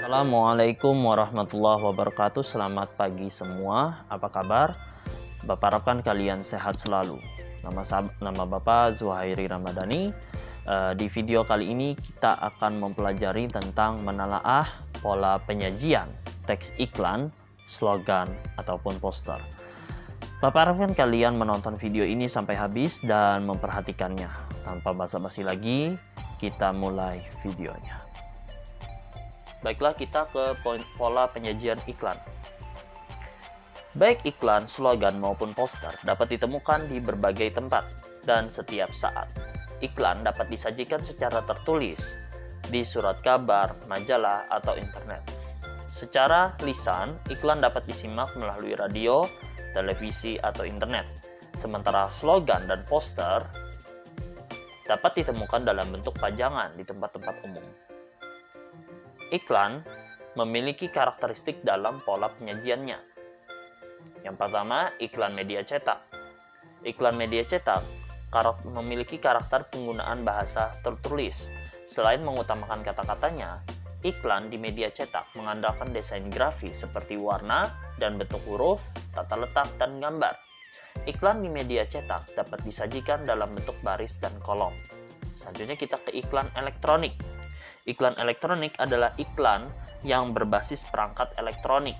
Assalamualaikum warahmatullahi wabarakatuh. Selamat pagi semua. Apa kabar? Bapak harapkan kalian sehat selalu. Nama Bapak Zuhairi Ramadhani. Di video kali ini kita akan mempelajari tentang menelaah pola penyajian teks iklan, slogan, ataupun poster. Bapak harapkan kalian menonton video ini sampai habis dan memperhatikannya. Tanpa basa-basi lagi, kita mulai videonya. Baiklah, kita ke pola penyajian iklan. Baik iklan, slogan maupun poster dapat ditemukan di berbagai tempat dan setiap saat. Iklan dapat disajikan secara tertulis di surat kabar, majalah, atau internet. Secara lisan, iklan dapat disimak melalui radio, televisi, atau internet. Sementara slogan dan poster dapat ditemukan dalam bentuk pajangan di tempat-tempat umum. Iklan memiliki karakteristik dalam pola penyajiannya. Yang pertama, iklan media cetak. Iklan media cetak memiliki karakter penggunaan bahasa tertulis. Selain mengutamakan kata-katanya, iklan di media cetak mengandalkan desain grafis seperti warna dan bentuk huruf, tata letak, dan gambar. Iklan di media cetak dapat disajikan dalam bentuk baris dan kolom. Selanjutnya kita ke iklan elektronik. Iklan elektronik adalah iklan yang berbasis perangkat elektronik.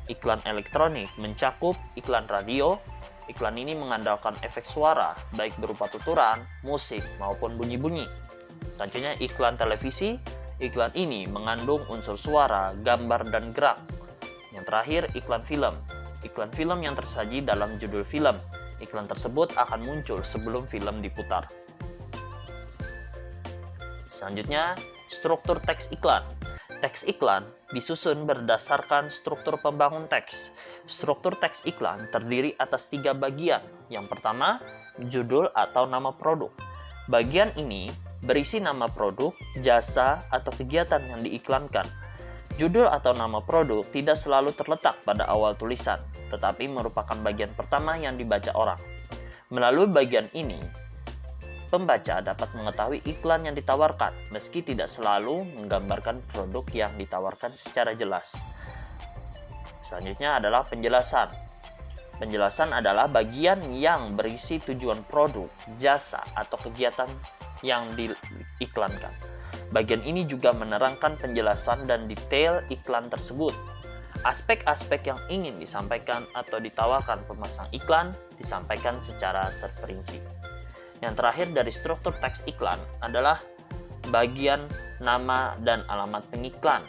Iklan elektronik mencakup iklan radio. Iklan ini mengandalkan efek suara, baik berupa tuturan, musik, maupun bunyi-bunyi. Selanjutnya iklan televisi. Iklan ini mengandung unsur suara, gambar, dan gerak. Yang terakhir, iklan film. Iklan film yang tersaji dalam judul film. Iklan tersebut akan muncul sebelum film diputar. Selanjutnya, struktur teks iklan. Teks iklan disusun berdasarkan struktur pembangun teks. Struktur teks iklan terdiri atas 3 bagian. Yang pertama, judul atau nama produk. Bagian ini berisi nama produk, jasa, atau kegiatan yang diiklankan. Judul atau nama produk tidak selalu terletak pada awal tulisan, tetapi merupakan bagian pertama yang dibaca orang. Melalui bagian ini, pembaca dapat mengetahui iklan yang ditawarkan, meski tidak selalu menggambarkan produk yang ditawarkan secara jelas. Selanjutnya adalah penjelasan. Penjelasan adalah bagian yang berisi tujuan produk, jasa, atau kegiatan yang diiklankan. Bagian ini juga menerangkan penjelasan dan detail iklan tersebut. Aspek-aspek yang ingin disampaikan atau ditawarkan pemasang iklan disampaikan secara terperinci. Yang terakhir dari struktur teks iklan adalah bagian nama dan alamat pengiklan.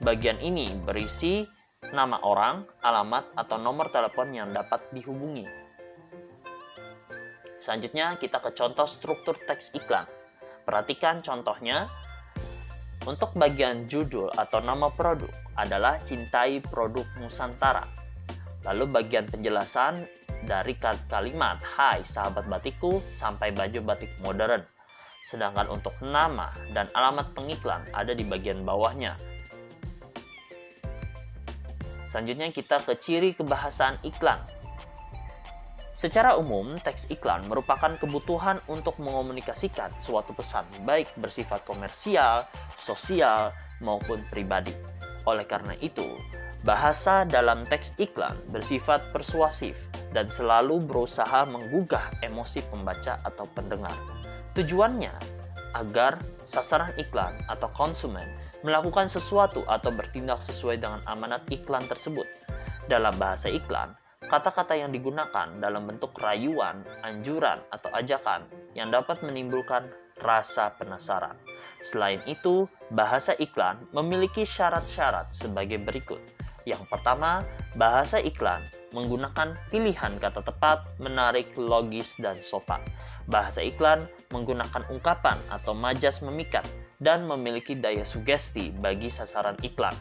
Bagian ini berisi nama orang, alamat, atau nomor telepon yang dapat dihubungi. Selanjutnya kita ke contoh struktur teks iklan. Perhatikan contohnya. Untuk bagian judul atau nama produk adalah cintai produk Nusantara. Lalu bagian penjelasan dari kalimat "Hai sahabat batikku" sampai baju batik modern. Sedangkan untuk nama dan alamat pengiklan ada di bagian bawahnya. Selanjutnya kita ke ciri kebahasaan iklan. Secara umum, teks iklan merupakan kebutuhan untuk mengomunikasikan suatu pesan, baik bersifat komersial, sosial, maupun pribadi. Oleh karena itu, bahasa dalam teks iklan bersifat persuasif dan selalu berusaha menggugah emosi pembaca atau pendengar. Tujuannya agar sasaran iklan atau konsumen melakukan sesuatu atau bertindak sesuai dengan amanat iklan tersebut. Dalam bahasa iklan, kata-kata yang digunakan dalam bentuk rayuan, anjuran, atau ajakan yang dapat menimbulkan rasa penasaran. Selain itu, bahasa iklan memiliki syarat-syarat sebagai berikut. Yang pertama, bahasa iklan menggunakan pilihan kata tepat, menarik, logis, dan sopan. Bahasa iklan menggunakan ungkapan atau majas memikat dan memiliki daya sugesti bagi sasaran iklan.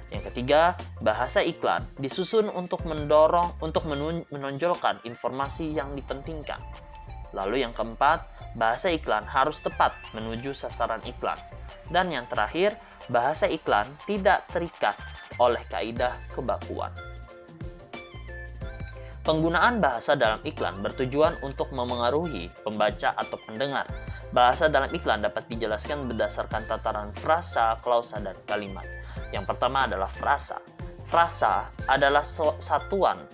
Yang ketiga, bahasa iklan disusun untuk menonjolkan informasi yang dipentingkan. Lalu yang keempat, bahasa iklan harus tepat menuju sasaran iklan. Dan yang terakhir, bahasa iklan tidak terikat oleh kaidah kebakuan. Penggunaan bahasa dalam iklan bertujuan untuk memengaruhi pembaca atau pendengar. Bahasa dalam iklan dapat dijelaskan berdasarkan tataran frasa, klausa, dan kalimat. Yang pertama adalah frasa. Frasa adalah satuan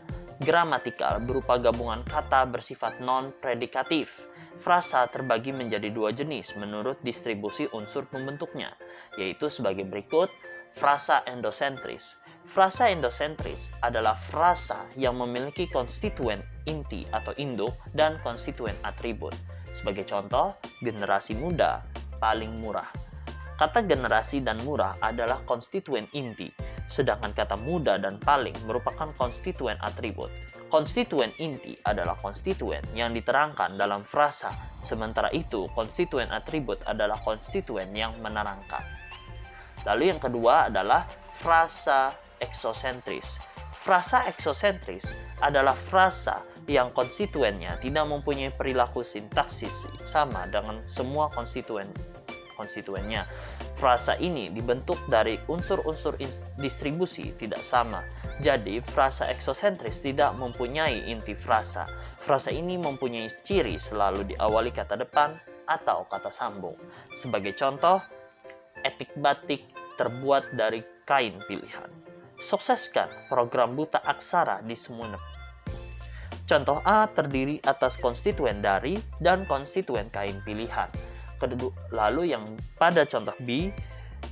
gramatikal berupa gabungan kata bersifat non-predikatif. Frasa terbagi menjadi dua jenis menurut distribusi unsur pembentuknya, yaitu sebagai berikut: frasa endosentris. Frasa endosentris adalah frasa yang memiliki konstituen inti atau induk dan konstituen atribut. Sebagai contoh, generasi muda paling murah. Kata generasi dan murah adalah konstituen inti, sedangkan kata muda dan paling merupakan konstituen atribut. Konstituen inti adalah konstituen yang diterangkan dalam frasa, sementara itu konstituen atribut adalah konstituen yang menerangkan. Lalu yang kedua adalah frasa eksosentris. Frasa eksosentris adalah frasa yang konstituennya tidak mempunyai perilaku sintaksis sama dengan semua konstituennya. Frasa ini dibentuk dari unsur-unsur distribusi tidak sama. Jadi, frasa eksosentris tidak mempunyai inti frasa. Frasa ini mempunyai ciri selalu diawali kata depan atau kata sambung. Sebagai contoh, etik batik terbuat dari kain pilihan. Sukseskan program buta aksara di Sumeneb. Contoh A terdiri atas konstituen dari dan konstituen kain pilihan. Lalu yang pada contoh B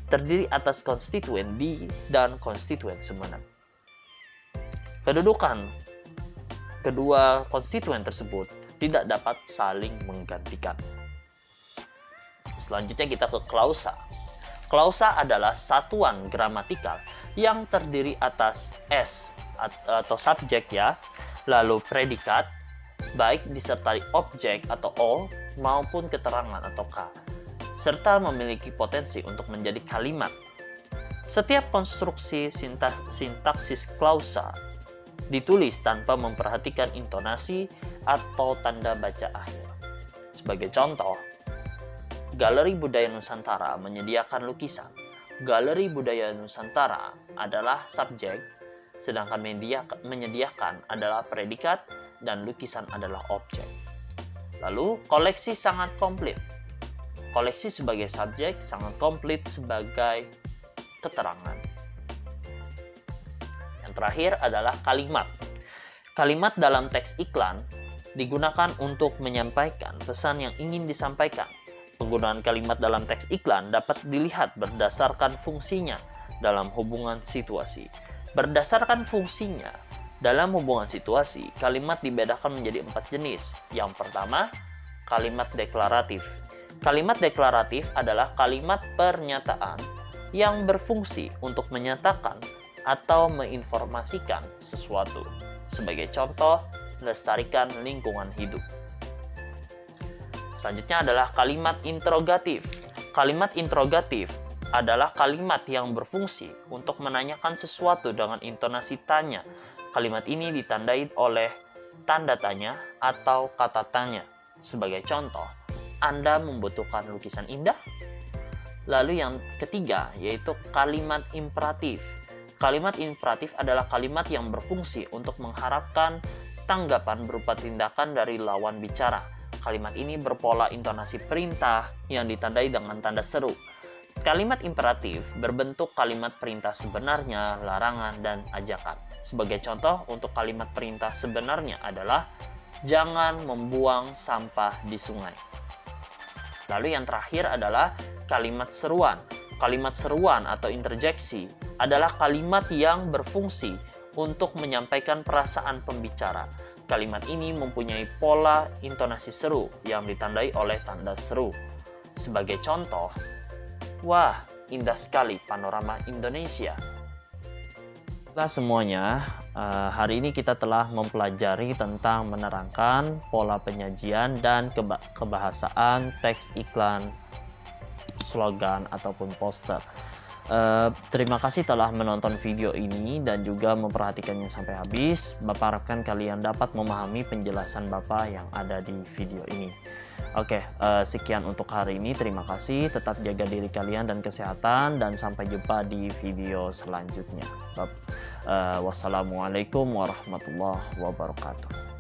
terdiri atas konstituen di dan konstituen Sumeneb. Kedudukan kedua konstituen tersebut tidak dapat saling menggantikan. Selanjutnya kita ke klausa. Klausa adalah satuan gramatikal yang terdiri atas S atau subjek ya, lalu predikat, baik disertai objek atau O maupun keterangan atau K, serta memiliki potensi untuk menjadi kalimat. Setiap konstruksi sintaksis klausa ditulis tanpa memperhatikan intonasi atau tanda baca akhir. Sebagai contoh, Galeri Budaya Nusantara menyediakan lukisan. Galeri Budaya Nusantara adalah subjek, sedangkan menyediakan adalah predikat dan lukisan adalah objek. Lalu, koleksi sangat komplit. Koleksi sebagai subjek, sangat komplit sebagai keterangan. Yang terakhir adalah kalimat. Kalimat dalam teks iklan digunakan untuk menyampaikan pesan yang ingin disampaikan. Penggunaan kalimat dalam teks iklan dapat dilihat berdasarkan fungsinya dalam hubungan situasi. Berdasarkan fungsinya dalam hubungan situasi, kalimat dibedakan menjadi 4 jenis. Yang pertama, kalimat deklaratif. Kalimat deklaratif adalah kalimat pernyataan yang berfungsi untuk menyatakan atau menginformasikan sesuatu. Sebagai contoh, melestarikan lingkungan hidup. Selanjutnya adalah kalimat interrogatif. Kalimat interrogatif adalah kalimat yang berfungsi untuk menanyakan sesuatu dengan intonasi tanya. Kalimat ini ditandai oleh tanda tanya atau kata tanya. Sebagai contoh, Anda membutuhkan lukisan indah? Lalu yang ketiga, yaitu kalimat imperatif. Kalimat imperatif adalah kalimat yang berfungsi untuk mengharapkan tanggapan berupa tindakan dari lawan bicara. Kalimat ini berpola intonasi perintah yang ditandai dengan tanda seru. Kalimat imperatif berbentuk kalimat perintah sebenarnya, larangan, dan ajakan. Sebagai contoh untuk kalimat perintah sebenarnya adalah jangan membuang sampah di sungai. Lalu yang terakhir adalah kalimat seruan. Kalimat seruan atau interjeksi adalah kalimat yang berfungsi untuk menyampaikan perasaan pembicara. Kalimat ini mempunyai pola intonasi seru yang ditandai oleh tanda seru. Sebagai contoh, wah, indah sekali panorama Indonesia. Nah semuanya, hari ini kita telah mempelajari tentang menerangkan pola penyajian dan kebahasaan teks iklan, slogan, ataupun poster. Terima kasih telah menonton video ini dan juga memperhatikannya sampai habis. Bapak harapkan kalian dapat memahami penjelasan Bapak yang ada di video ini. Oke, sekian untuk hari ini. Terima kasih. Tetap jaga diri kalian dan kesehatan, dan sampai jumpa di video selanjutnya. Wassalamualaikum warahmatullahi wabarakatuh.